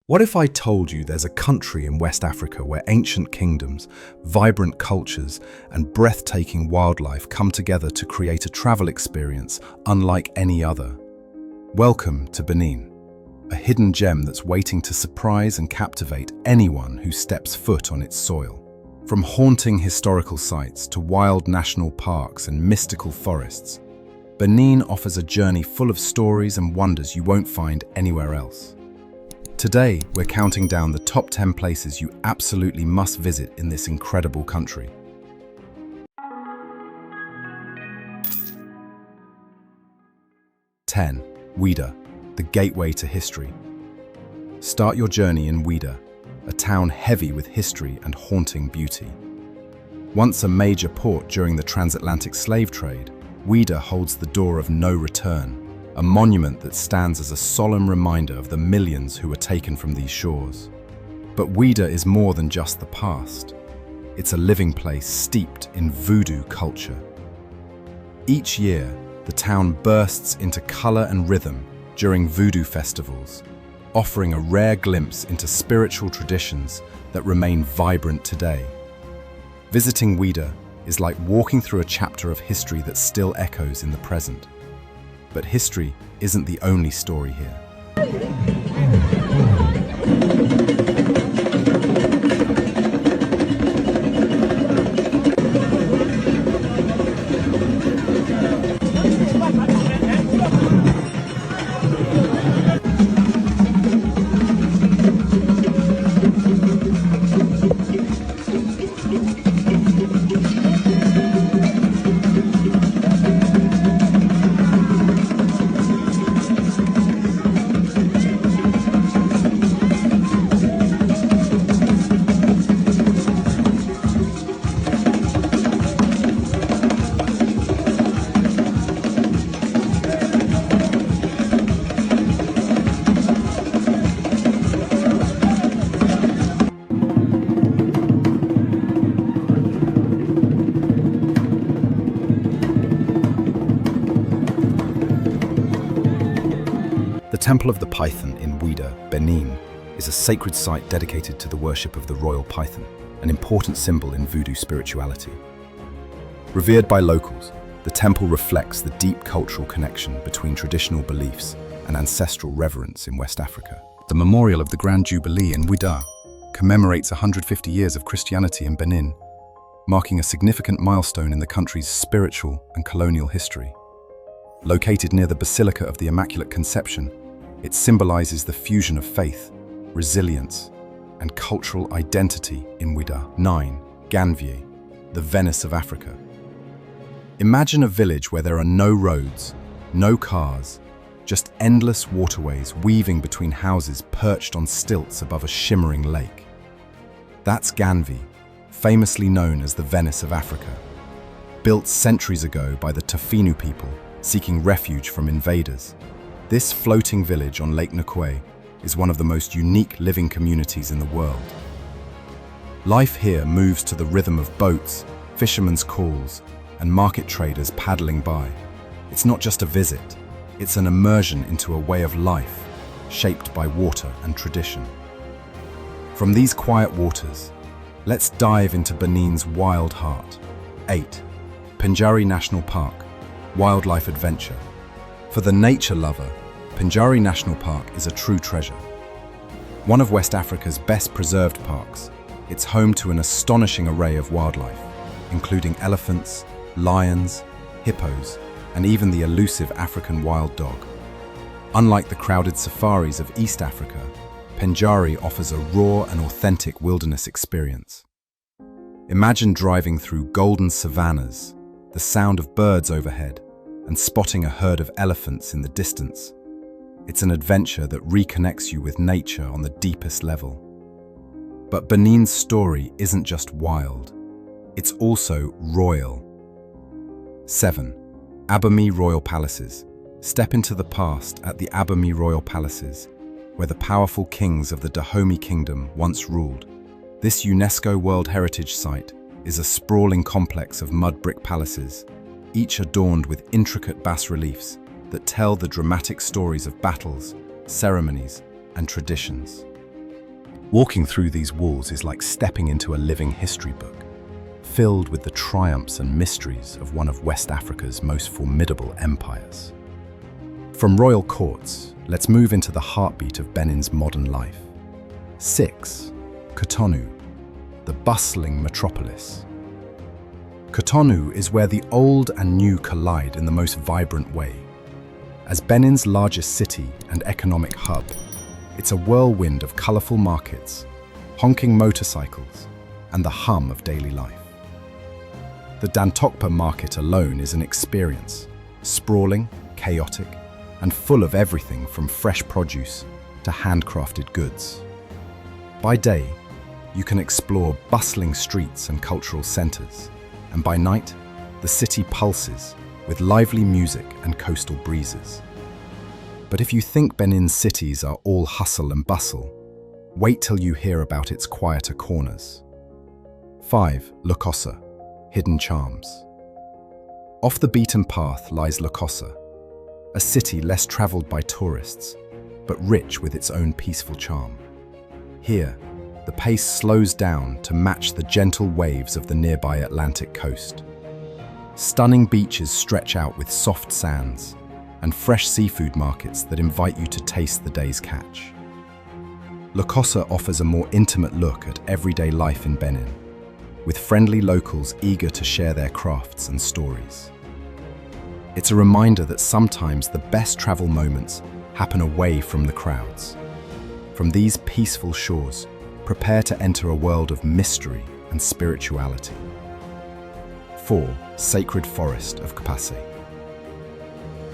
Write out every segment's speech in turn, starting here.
What if I told you there's a country in West Africa where ancient kingdoms, vibrant cultures, and breathtaking wildlife come together to create a travel experience unlike any other? Welcome to Benin, a hidden gem that's waiting to surprise and captivate anyone who steps foot on its soil. From haunting historical sites to wild national parks and mystical forests, Benin offers a journey full of stories and wonders you won't find anywhere else. Today, we're counting down the top 10 places you absolutely must visit in this incredible country. Ten, Weda, the gateway to history. Start your journey in Weda, a town heavy with history and haunting beauty. Once a major port during the transatlantic slave trade, Ouidah holds the door of no return, a monument that stands as a solemn reminder of the millions who were taken from these shores. But Ouidah is more than just the past. It's a living place steeped in voodoo culture. Each year, the town bursts into color and rhythm during voodoo festivals, offering a rare glimpse into spiritual traditions that remain vibrant today. Visiting Ouidah is like walking through a chapter of history that still echoes in the present. But history isn't the only story here. The Temple of the Python in Ouidah, Benin, is a sacred site dedicated to the worship of the royal python, an important symbol in voodoo spirituality. Revered by locals, the temple reflects the deep cultural connection between traditional beliefs and ancestral reverence in West Africa. The memorial of the Grand Jubilee in Ouidah commemorates 150 years of Christianity in Benin, marking a significant milestone in the country's spiritual and colonial history. Located near the Basilica of the Immaculate Conception, it symbolizes the fusion of faith, resilience, and cultural identity in Ouidah. 9. Ganvié, the Venice of Africa. Imagine a village where there are no roads, no cars, just endless waterways weaving between houses perched on stilts above a shimmering lake. That's Ganvi, famously known as the Venice of Africa. Built centuries ago by the Tofinu people seeking refuge from invaders, this floating village on Lake Nkwe is one of the most unique living communities in the world. Life here moves to the rhythm of boats, fishermen's calls, and market traders paddling by. It's not just a visit, it's an immersion into a way of life shaped by water and tradition. From these quiet waters, let's dive into Benin's wild heart. 8. Pendjari National Park, wildlife adventure. For the nature lover, Pendjari National Park is a true treasure. One of West Africa's best preserved parks, it's home to an astonishing array of wildlife, including elephants, lions, hippos, and even the elusive African wild dog. Unlike the crowded safaris of East Africa, Pendjari offers a raw and authentic wilderness experience. Imagine driving through golden savannas, the sound of birds overhead, and spotting a herd of elephants in the distance. It's an adventure that reconnects you with nature on the deepest level. But Benin's story isn't just wild, it's also royal. 7. Abomey Royal Palaces. Step into the past at the Abomey Royal Palaces, where the powerful kings of the Dahomey Kingdom once ruled. This UNESCO World Heritage Site is a sprawling complex of mud brick palaces, each adorned with intricate bas-reliefs that tell the dramatic stories of battles, ceremonies, and traditions. Walking through these walls is like stepping into a living history book, filled with the triumphs and mysteries of one of West Africa's most formidable empires. From royal courts, let's move into the heartbeat of Benin's modern life. 6. Cotonou, the bustling metropolis. Cotonou is where the old and new collide in the most vibrant way. As Benin's largest city and economic hub, it's a whirlwind of colorful markets, honking motorcycles, and the hum of daily life. The Dantokpa market alone is an experience, sprawling, chaotic, and full of everything from fresh produce to handcrafted goods. By day, you can explore bustling streets and cultural centers, and by night, the city pulses with lively music and coastal breezes. But if you think Benin's cities are all hustle and bustle, wait till you hear about its quieter corners. 5. Lassa, hidden charms. Off the beaten path lies Lassa, a city less traveled by tourists, but rich with its own peaceful charm. Here, the pace slows down to match the gentle waves of the nearby Atlantic coast. Stunning beaches stretch out with soft sands, and fresh seafood markets that invite you to taste the day's catch. Lassa offers a more intimate look at everyday life in Benin, with friendly locals eager to share their crafts and stories. It's a reminder that sometimes the best travel moments happen away from the crowds. From these peaceful shores, prepare to enter a world of mystery and spirituality. 4. Sacred Forest of Kapase.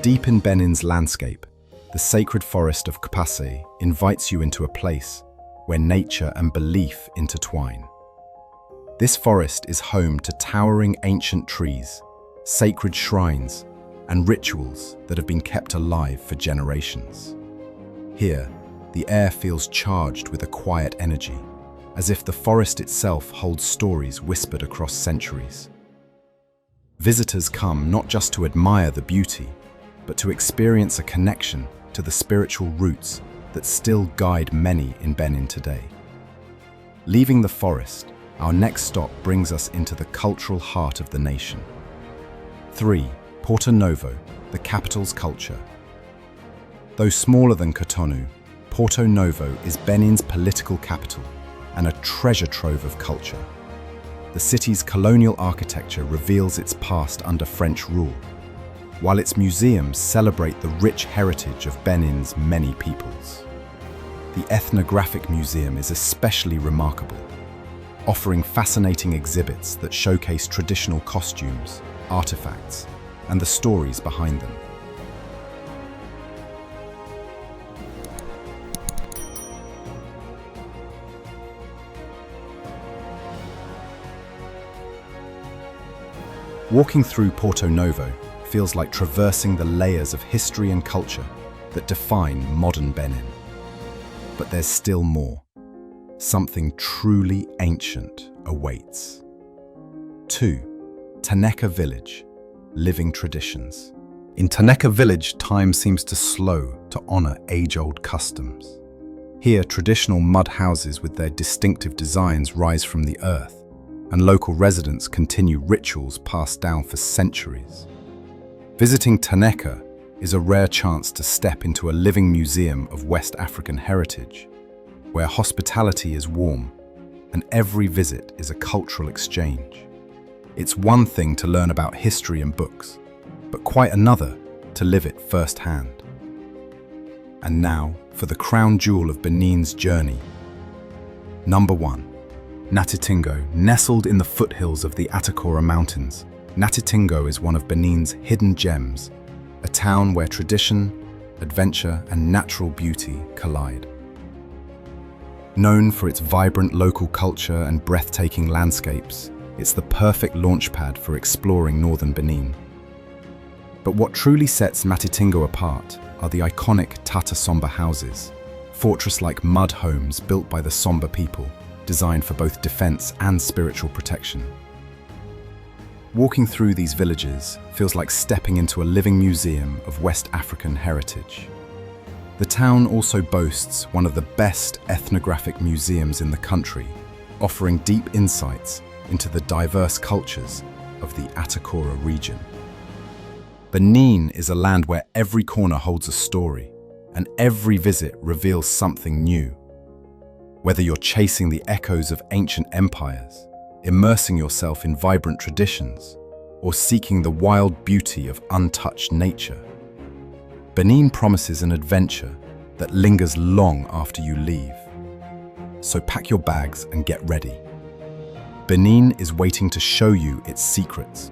Deep in Benin's landscape, the sacred forest of Kapase invites you into a place where nature and belief intertwine. This forest is home to towering ancient trees, sacred shrines, and rituals that have been kept alive for generations. Here, the air feels charged with a quiet energy, as if the forest itself holds stories whispered across centuries. Visitors come not just to admire the beauty, but to experience a connection to the spiritual roots that still guide many in Benin today. Leaving the forest, our next stop brings us into the cultural heart of the nation. 3. Porto Novo, the capital's culture. Though smaller than Cotonou, Porto Novo is Benin's political capital and a treasure trove of culture. The city's colonial architecture reveals its past under French rule, while its museums celebrate the rich heritage of Benin's many peoples. The Ethnographic Museum is especially remarkable, offering fascinating exhibits that showcase traditional costumes, artifacts, and the stories behind them. Walking through Porto Novo feels like traversing the layers of history and culture that define modern Benin. But there's still more. Something truly ancient awaits. 2. Taneka Village, living traditions. In Taneka Village, time seems to slow to honor age-old customs. Here, traditional mud houses with their distinctive designs rise from the earth, and local residents continue rituals passed down for centuries. Visiting Taneka is a rare chance to step into a living museum of West African heritage, where hospitality is warm and every visit is a cultural exchange. It's one thing to learn about history in books, but quite another to live it firsthand. And now for the crown jewel of Benin's journey. Number 1. Natitingo, nestled in the foothills of the Atakora Mountains. Natitingo is one of Benin's hidden gems, a town where tradition, adventure, and natural beauty collide. Known for its vibrant local culture and breathtaking landscapes, it's the perfect launchpad for exploring northern Benin. But what truly sets Natitingo apart are the iconic Tata Somba houses, fortress-like mud homes built by the Somba people, designed for both defense and spiritual protection. Walking through these villages feels like stepping into a living museum of West African heritage. The town also boasts one of the best ethnographic museums in the country, offering deep insights into the diverse cultures of the Atacora region. Benin is a land where every corner holds a story, and every visit reveals something new. Whether you're chasing the echoes of ancient empires, immersing yourself in vibrant traditions, or seeking the wild beauty of untouched nature, Benin promises an adventure that lingers long after you leave. So pack your bags and get ready. Benin is waiting to show you its secrets.